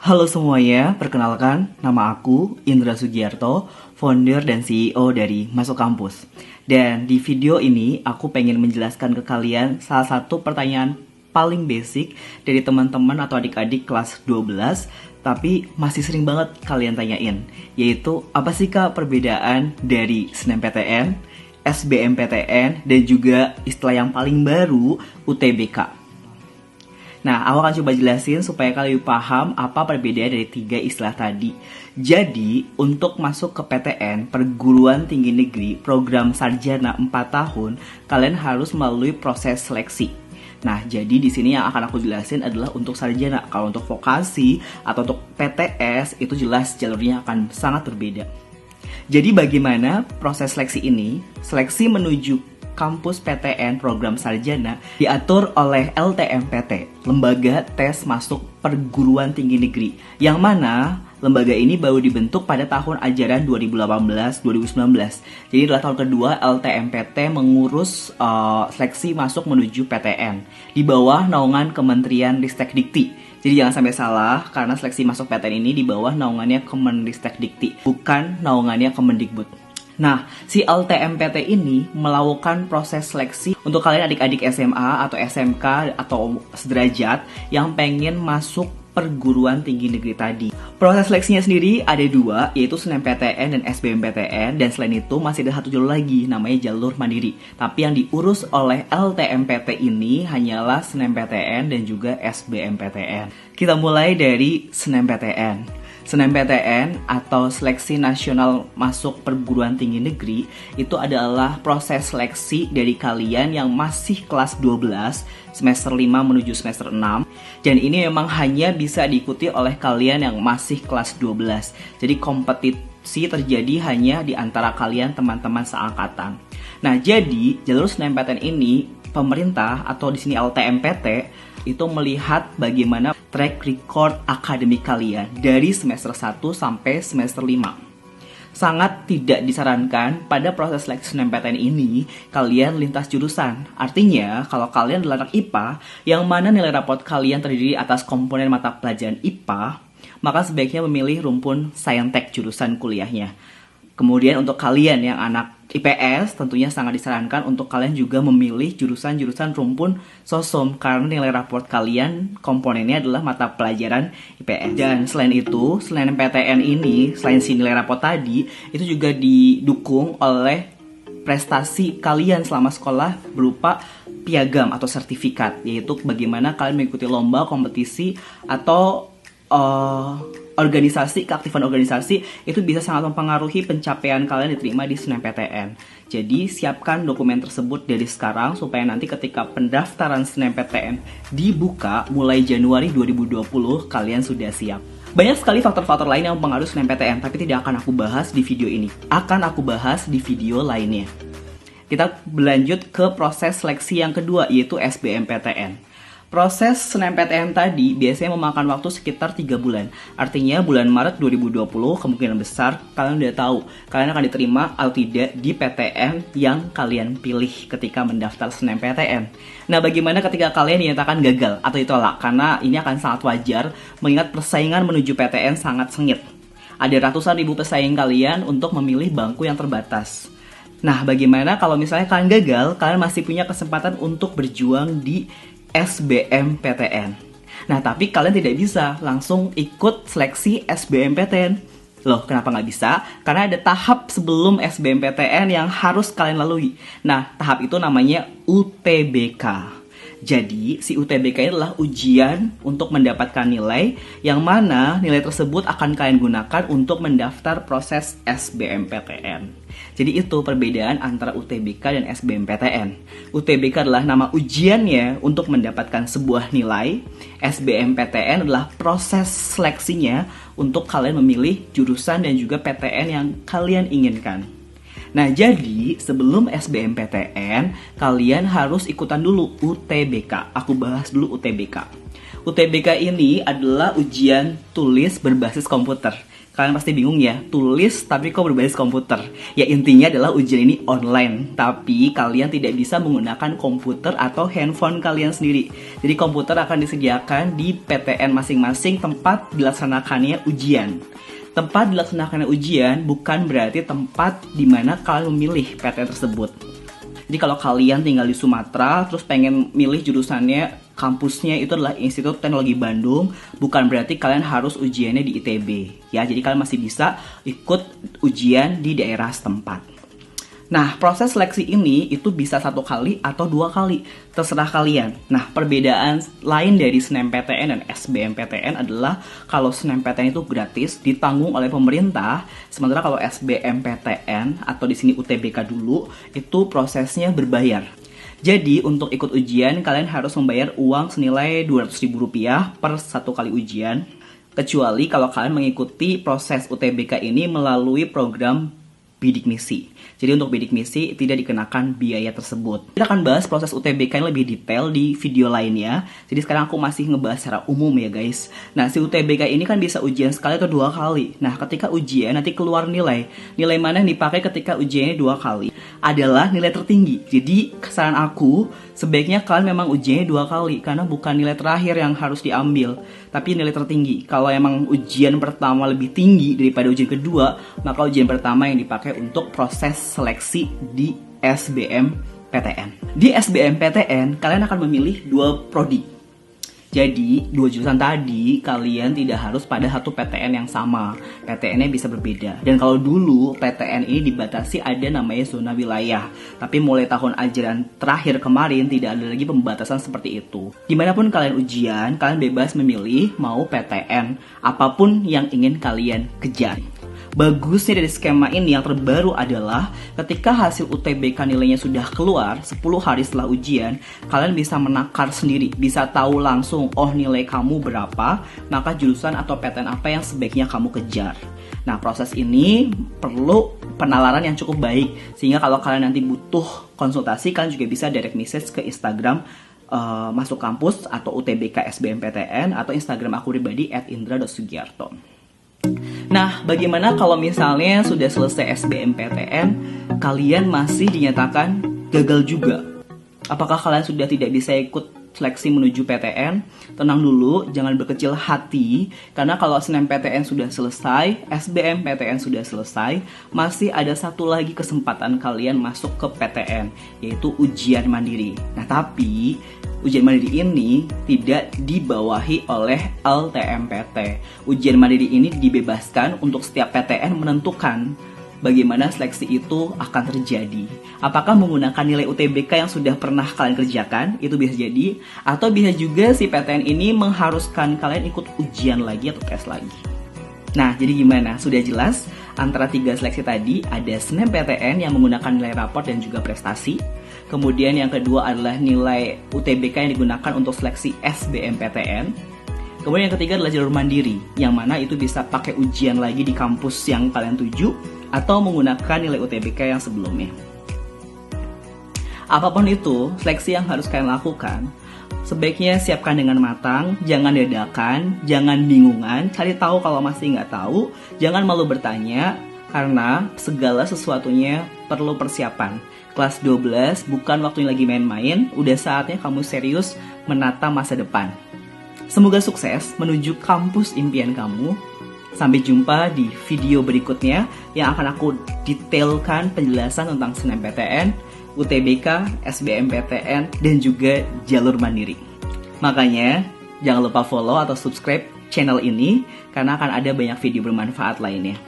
Halo semuanya, perkenalkan nama aku Indra Sugiarto, founder dan CEO dari Masuk Kampus. Dan di video ini aku pengen menjelaskan ke kalian salah satu pertanyaan paling basic dari teman-teman atau adik-adik kelas 12, tapi masih sering banget kalian tanyain, yaitu apa sih Kak perbedaan dari SNMPTN, SBMPTN, dan juga istilah yang paling baru UTBK. Nah, aku akan coba jelasin supaya kalian paham apa perbedaan dari tiga istilah tadi. Jadi, untuk masuk ke PTN, Perguruan Tinggi Negeri, program sarjana 4 tahun, kalian harus melalui proses seleksi. Nah, jadi di sini yang akan aku jelasin adalah untuk sarjana. Kalau untuk vokasi atau untuk PTS, itu jelas jalurnya akan sangat berbeda. Jadi bagaimana proses seleksi ini? Seleksi menuju kampus PTN program sarjana diatur oleh LTMPT, Lembaga Tes Masuk Perguruan Tinggi Negeri, yang mana lembaga ini baru dibentuk pada tahun ajaran 2018-2019. Jadi adalah tahun kedua LTMPT mengurus seleksi masuk menuju PTN di bawah naungan Kementerian Ristekdikti. Jadi jangan sampai salah, karena seleksi masuk PTN ini di bawah naungannya Kemenristekdikti, bukan naungannya Kemendikbud. Nah, si LTMPT ini melakukan proses seleksi untuk kalian adik-adik SMA atau SMK atau sederajat yang pengen masuk perguruan tinggi negeri tadi. Proses seleksinya sendiri ada dua, yaitu SNMPTN dan SBMPTN, dan selain itu masih ada satu jalur lagi, namanya jalur mandiri. Tapi yang diurus oleh LTMPT ini hanyalah SNMPTN dan juga SBMPTN. Kita mulai dari SNMPTN. SNMPTN atau Seleksi Nasional Masuk Perguruan Tinggi Negeri itu adalah proses seleksi dari kalian yang masih kelas 12 semester 5 menuju semester 6, dan ini memang hanya bisa diikuti oleh kalian yang masih kelas 12. Jadi kompetisi terjadi hanya di antara kalian teman-teman seangkatan. Nah, jadi jalur SNMPTN ini pemerintah atau di sini LTMPT itu melihat bagaimana track record akademik kalian dari semester 1 sampai semester 5. Sangat tidak disarankan pada proses seleksi SNMPTN ini kalian lintas jurusan. Artinya, kalau kalian adalah anak IPA yang mana nilai raport kalian terdiri atas komponen mata pelajaran IPA, maka sebaiknya memilih rumpun Saintek jurusan kuliahnya. Kemudian untuk kalian yang anak IPS, tentunya sangat disarankan untuk kalian juga memilih jurusan-jurusan rumpun Sosom, karena nilai raport kalian komponennya adalah mata pelajaran IPS. Dan selain itu, selain PTN ini, selain si nilai raport tadi, itu juga didukung oleh prestasi kalian selama sekolah berupa piagam atau sertifikat, yaitu bagaimana kalian mengikuti lomba, kompetisi, atau organisasi, keaktifan organisasi itu bisa sangat mempengaruhi pencapaian kalian diterima di SNMPTN. Jadi siapkan dokumen tersebut dari sekarang supaya nanti ketika pendaftaran SNMPTN dibuka mulai Januari 2020 kalian sudah siap. Banyak sekali faktor-faktor lain yang mempengaruhi SNMPTN, tapi tidak akan aku bahas di video ini. Akan aku bahas di video lainnya. Kita berlanjut ke proses seleksi yang kedua, yaitu SBMPTN. Proses SNMPTN tadi biasanya memakan waktu sekitar 3 bulan. Artinya bulan Maret 2020 kemungkinan besar kalian udah tahu kalian akan diterima atau tidak di PTN yang kalian pilih ketika mendaftar SNMPTN. Nah, bagaimana ketika kalian dinyatakan gagal atau ditolak? Karena ini akan sangat wajar mengingat persaingan menuju PTN sangat sengit. Ada ratusan ribu pesaing kalian untuk memilih bangku yang terbatas. Nah, bagaimana kalau misalnya kalian gagal, kalian masih punya kesempatan untuk berjuang di SBMPTN. Nah, tapi kalian tidak bisa langsung ikut seleksi SBMPTN. Loh, kenapa nggak bisa? Karena ada tahap sebelum SBMPTN yang harus kalian lalui. Nah, tahap itu namanya UTBK. Jadi, si UTBK ini adalah ujian untuk mendapatkan nilai, yang mana nilai tersebut akan kalian gunakan untuk mendaftar proses SBMPTN. Jadi itu perbedaan antara UTBK dan SBMPTN. UTBK adalah nama ujiannya untuk mendapatkan sebuah nilai. SBMPTN adalah proses seleksinya untuk kalian memilih jurusan dan juga PTN yang kalian inginkan. Nah, jadi sebelum SBMPTN, kalian harus ikutan dulu UTBK. Aku bahas dulu UTBK. UTBK ini adalah ujian tulis berbasis komputer. Kalian pasti bingung ya, tulis tapi kok berbasis komputer. Ya intinya adalah ujian ini online, tapi kalian tidak bisa menggunakan komputer atau handphone kalian sendiri. Jadi komputer akan disediakan di PTN masing-masing tempat dilaksanakannya ujian. Tempat dilaksanakannya ujian bukan berarti tempat di mana kalian memilih PTN tersebut. Jadi kalau kalian tinggal di Sumatera, terus pengen milih jurusannya, kampusnya itu adalah Institut Teknologi Bandung, bukan berarti kalian harus ujiannya di ITB. Ya, jadi kalian masih bisa ikut ujian di daerah setempat. Nah, proses seleksi ini itu bisa 1 kali atau 2 kali, terserah kalian. Nah, perbedaan lain dari SNMPTN dan SBMPTN adalah kalau SNMPTN itu gratis, ditanggung oleh pemerintah, sementara kalau SBMPTN atau di sini UTBK dulu, itu prosesnya berbayar. Jadi, untuk ikut ujian, kalian harus membayar uang senilai Rp200.000 per 1 kali ujian, kecuali kalau kalian mengikuti proses UTBK ini melalui program bidik misi. Jadi untuk bidik misi tidak dikenakan biaya tersebut. Kita akan bahas proses UTBK yang lebih detail di video lainnya. Jadi sekarang aku masih ngebahas secara umum ya guys. Nah, si UTBK ini kan bisa ujian sekali atau 2 kali. Nah, ketika ujian nanti keluar nilai. Nilai mana yang dipakai ketika ujiannya 2 kali? Adalah nilai tertinggi. Jadi saran aku, sebaiknya kalian memang ujiannya 2 kali. Karena bukan nilai terakhir yang harus diambil, tapi nilai tertinggi. Kalau emang ujian pertama lebih tinggi daripada ujian kedua, maka ujian pertama yang dipakai untuk proses seleksi di SBMPTN. Di SBMPTN, kalian akan memilih 2 prodi. Jadi, 2 jurusan tadi, kalian tidak harus pada satu PTN yang sama. PTN-nya bisa berbeda. Dan kalau dulu, PTN ini dibatasi ada namanya zona wilayah. Tapi mulai tahun ajaran terakhir kemarin, tidak ada lagi pembatasan seperti itu. Dimanapun kalian ujian, kalian bebas memilih mau PTN, apapun yang ingin kalian kejar. Bagusnya dari skema ini yang terbaru adalah ketika hasil UTBK nilainya sudah keluar 10 hari setelah ujian, kalian bisa menakar sendiri, bisa tahu langsung oh nilai kamu berapa, maka jurusan atau PTN apa yang sebaiknya kamu kejar. Nah, proses ini perlu penalaran yang cukup baik, sehingga kalau kalian nanti butuh konsultasi, kalian juga bisa direct message ke Instagram Masuk Kampus atau UTBK SBMPTN atau Instagram aku pribadi @indra.sugiarto. Nah, bagaimana kalau misalnya sudah selesai SBMPTN, kalian masih dinyatakan gagal juga? Apakah kalian sudah tidak bisa ikut seleksi menuju PTN? Tenang dulu, jangan berkecil hati, karena kalau SNMPTN sudah selesai, SBMPTN sudah selesai, masih ada 1 lagi kesempatan kalian masuk ke PTN, yaitu ujian mandiri. Nah, tapi ujian mandiri ini tidak dibawahi oleh LTMPT. Ujian mandiri ini dibebaskan untuk setiap PTN menentukan bagaimana seleksi itu akan terjadi. Apakah menggunakan nilai UTBK yang sudah pernah kalian kerjakan, itu bisa jadi, atau bisa juga si PTN ini mengharuskan kalian ikut ujian lagi atau tes lagi. Nah, jadi gimana? Sudah jelas? Antara 3 seleksi tadi, ada SNMPTN yang menggunakan nilai raport dan juga prestasi. Kemudian yang kedua adalah nilai UTBK yang digunakan untuk seleksi SBMPTN. Kemudian yang ketiga adalah jalur mandiri, yang mana itu bisa pakai ujian lagi di kampus yang kalian tuju, atau menggunakan nilai UTBK yang sebelumnya. Apapun itu, seleksi yang harus kalian lakukan, sebaiknya siapkan dengan matang, jangan dadakan, jangan bingungan, cari tahu kalau masih nggak tahu, jangan malu bertanya, karena segala sesuatunya perlu persiapan. Kelas 12 bukan waktunya lagi main-main, udah saatnya kamu serius menata masa depan. Semoga sukses menuju kampus impian kamu. Sampai jumpa di video berikutnya yang akan aku detailkan penjelasan tentang SNMPTN, UTBK, SBMPTN, dan juga jalur mandiri. Makanya, jangan lupa follow atau subscribe channel ini karena akan ada banyak video bermanfaat lainnya.